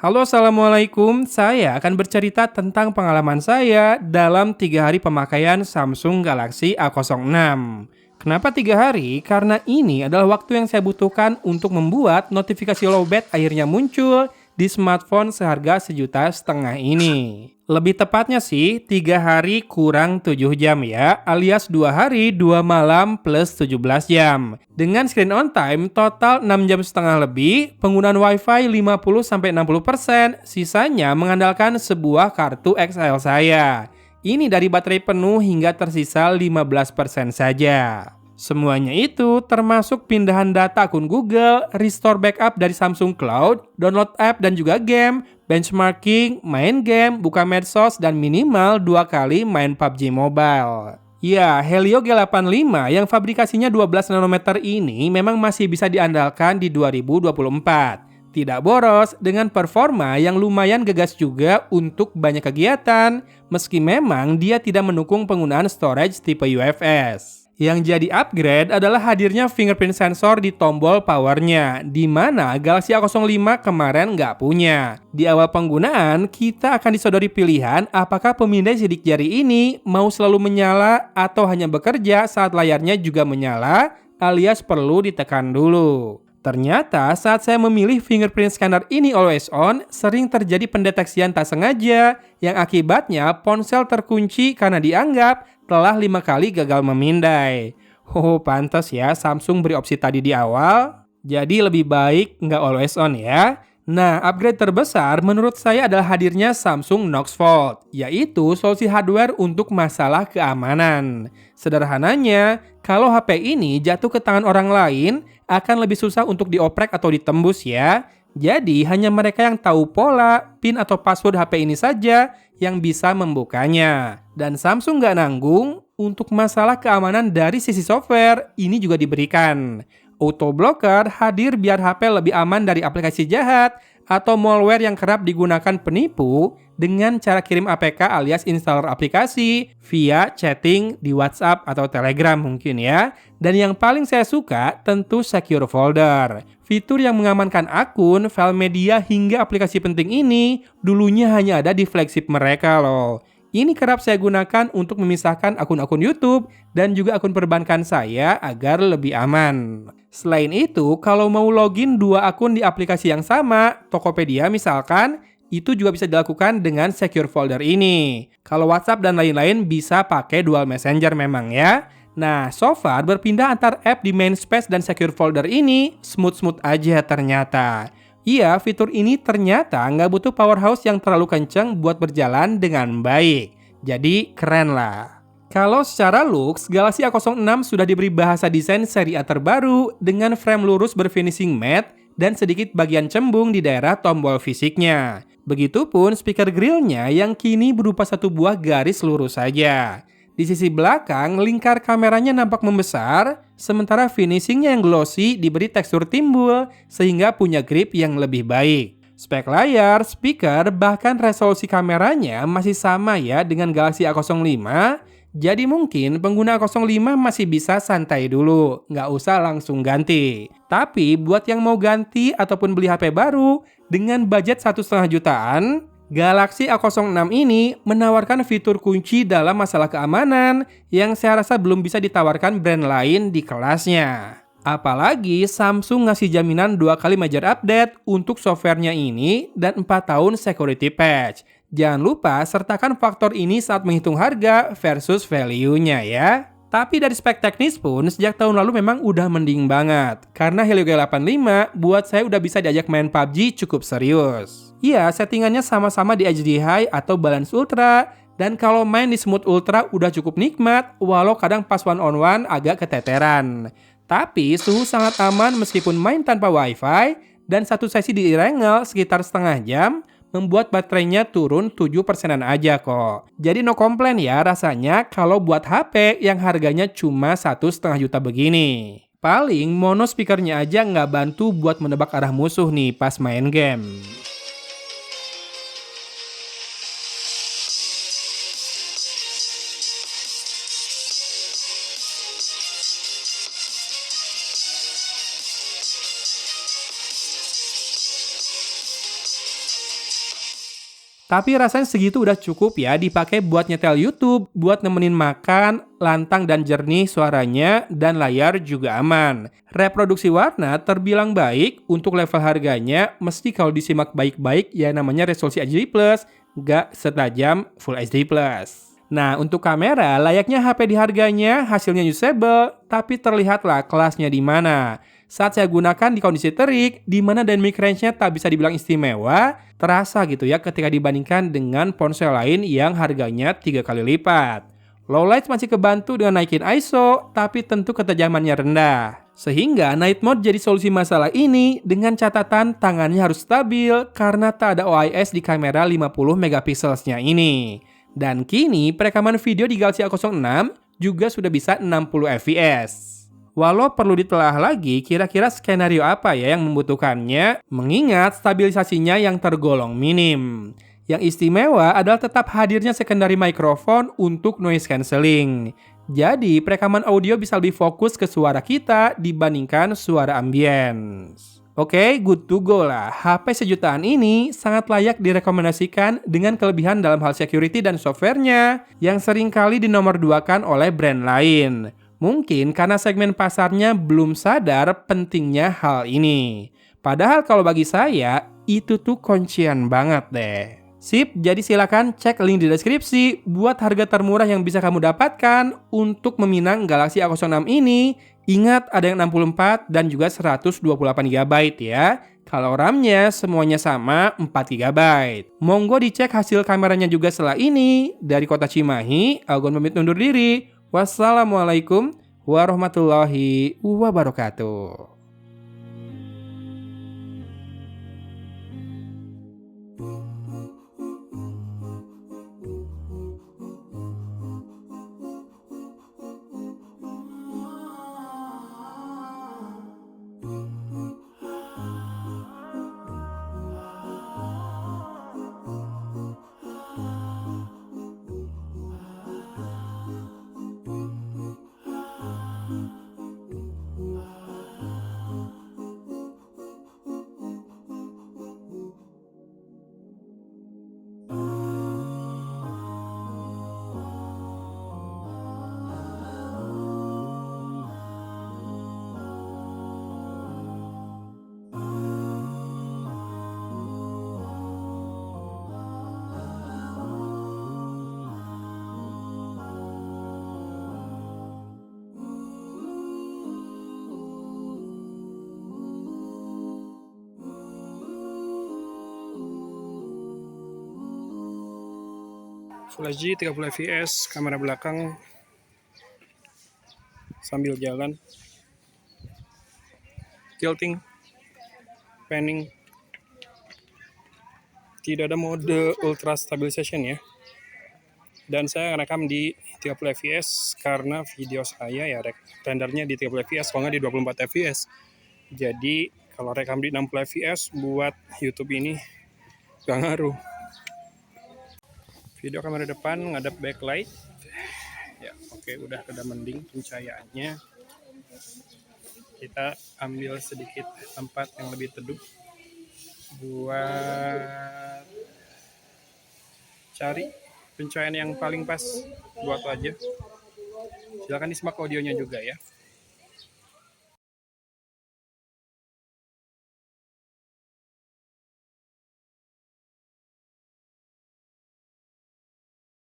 Halo, Assalamualaikum. Saya akan bercerita tentang pengalaman saya dalam 3 hari pemakaian Samsung Galaxy A06. Kenapa 3 hari? Karena ini adalah waktu yang saya butuhkan untuk membuat notifikasi lowbat akhirnya muncul di smartphone seharga 1,5 juta ini. Lebih tepatnya sih 3 hari kurang 7 jam ya, alias 2 hari 2 malam plus 17 jam. Dengan screen on time total 6,5 jam lebih, penggunaan WiFi 50-60%, sisanya mengandalkan sebuah kartu XL saya. Ini dari baterai penuh hingga tersisa 15% saja. Semuanya itu termasuk pindahan data akun Google, restore backup dari Samsung Cloud, download app dan juga game, benchmarking, main game, buka medsos, dan minimal 2 kali main PUBG Mobile. Ya, Helio G85 yang fabrikasinya 12 nanometer ini memang masih bisa diandalkan di 2024. Tidak boros, dengan performa yang lumayan gegas juga untuk banyak kegiatan, meski memang dia tidak mendukung penggunaan storage tipe UFS. Yang jadi upgrade adalah hadirnya fingerprint sensor di tombol powernya, di mana Galaxy A05 kemarin nggak punya. Di awal penggunaan, kita akan disodori pilihan apakah pemindai sidik jari ini mau selalu menyala atau hanya bekerja saat layarnya juga menyala, alias perlu ditekan dulu. Ternyata saat saya memilih fingerprint scanner ini always on, sering terjadi pendeteksian tak sengaja yang akibatnya ponsel terkunci karena dianggap telah 5 kali gagal memindai. Oh, pantas ya Samsung beri opsi tadi di awal. Jadi lebih baik nggak always on ya. Nah, upgrade terbesar menurut saya adalah hadirnya Samsung Knox Fold, yaitu solusi hardware untuk masalah keamanan. Sederhananya, kalau HP ini jatuh ke tangan orang lain, akan lebih susah untuk dioprek atau ditembus ya. Jadi hanya mereka yang tahu pola, PIN atau password HP ini saja yang bisa membukanya. Dan Samsung nggak nanggung, untuk masalah keamanan dari sisi software, ini juga diberikan. Auto Blocker hadir biar HP lebih aman dari aplikasi jahat atau malware yang kerap digunakan penipu dengan cara kirim APK alias installer aplikasi via chatting di WhatsApp atau Telegram mungkin ya. Dan yang paling saya suka tentu Secure Folder. Fitur yang mengamankan akun, file media hingga aplikasi penting ini dulunya hanya ada di flagship mereka loh. Ini kerap saya gunakan untuk memisahkan akun-akun YouTube dan juga akun perbankan saya agar lebih aman. Selain itu, kalau mau login 2 akun di aplikasi yang sama, Tokopedia misalkan, itu juga bisa dilakukan dengan Secure Folder ini. Kalau WhatsApp dan lain-lain bisa pakai Dual Messenger memang ya. Nah, so far berpindah antar app di main space dan Secure Folder ini smooth-smooth aja ternyata. Iya, fitur ini ternyata nggak butuh powerhouse yang terlalu kenceng buat berjalan dengan baik. Jadi, keren lah. Kalau secara looks, Galaxy A06 sudah diberi bahasa desain seri A terbaru dengan frame lurus berfinishing matte dan sedikit bagian cembung di daerah tombol fisiknya. Begitupun speaker grillnya yang kini berupa satu buah garis lurus saja. Di sisi belakang, lingkar kameranya nampak membesar, sementara finishingnya yang glossy diberi tekstur timbul sehingga punya grip yang lebih baik. Spek layar, speaker, bahkan resolusi kameranya masih sama ya dengan Galaxy A05, jadi mungkin pengguna A05 masih bisa santai dulu, nggak usah langsung ganti. Tapi buat yang mau ganti ataupun beli HP baru dengan budget 1,5 jutaan, Galaxy A06 ini menawarkan fitur kunci dalam masalah keamanan yang saya rasa belum bisa ditawarkan brand lain di kelasnya. Apalagi Samsung ngasih jaminan 2 kali major update untuk softwarenya ini dan 4 tahun security patch. Jangan lupa sertakan faktor ini saat menghitung harga versus value-nya ya. Tapi dari spek teknis pun sejak tahun lalu memang udah mending banget. Karena Helio G85 buat saya udah bisa diajak main PUBG cukup serius. Iya, settingannya sama-sama di HD High atau Balance Ultra. Dan kalau main di Smooth Ultra udah cukup nikmat, walau kadang pas one on one agak keteteran. Tapi suhu sangat aman meskipun main tanpa wifi, dan satu sesi di Irengel sekitar setengah jam, membuat baterainya turun 7%-an aja kok. Jadi no komplain ya rasanya kalau buat HP yang harganya cuma 1,5 juta begini. Paling mono speakernya aja nggak bantu buat menebak arah musuh nih pas main game. Tapi rasanya segitu udah cukup ya dipakai buat nyetel YouTube, buat nemenin makan, lantang dan jernih suaranya, dan layar juga aman. Reproduksi warna terbilang baik untuk level harganya, meski kalau disimak baik-baik ya namanya resolusi HD+, nggak setajam Full HD+. Nah, untuk kamera, layaknya HP di harganya, hasilnya usable, tapi terlihatlah kelasnya di mana. Saat saya gunakan di kondisi terik, di mana dynamic range-nya tak bisa dibilang istimewa, terasa gitu ya ketika dibandingkan dengan ponsel lain yang harganya 3 kali lipat. Low light masih kebantu dengan naikin ISO, tapi tentu ketajamannya rendah. Sehingga night mode jadi solusi masalah ini dengan catatan tangannya harus stabil karena tak ada OIS di kamera 50 megapikselsnya ini. Dan kini perekaman video di Galaxy A06 juga sudah bisa 60 fps. Walau perlu ditelah lagi kira-kira skenario apa ya yang membutuhkannya, mengingat stabilisasinya yang tergolong minim. Yang istimewa adalah tetap hadirnya secondary microphone untuk noise cancelling. Jadi, perekaman audio bisa lebih fokus ke suara kita dibandingkan suara ambience. Oke, good to go lah. HP sejutaan ini sangat layak direkomendasikan dengan kelebihan dalam hal security dan softwarenya yang seringkali dinomorduakan oleh brand lain. Mungkin karena segmen pasarnya belum sadar pentingnya hal ini. Padahal kalau bagi saya, itu tuh kuncian banget deh. Sip, jadi silakan cek link di deskripsi buat harga termurah yang bisa kamu dapatkan untuk meminang Galaxy A06 ini. Ingat ada yang 64 dan juga 128 GB ya. Kalau RAM-nya semuanya sama 4 GB. Monggo dicek hasil kameranya juga setelah ini. Dari kota Cimahi, Algon pamit undur diri. Wassalamualaikum warahmatullahi wabarakatuh. Full HD 30 fps, kamera belakang sambil jalan, tilting, panning, tidak ada mode ultra stabilization ya. Dan saya rekam di 30 fps karena video saya ya rendernya di 30 fps, kalau nggak di 24 fps. Jadi kalau rekam di 60 fps buat YouTube ini gak ngaruh. Video kamera depan ngadep backlight. Ya, oke, udah rada mending pencahayaannya. Kita ambil sedikit tempat yang lebih teduh buat cari pencahayaan yang paling pas buat wajah. Silakan disimak audionya juga ya.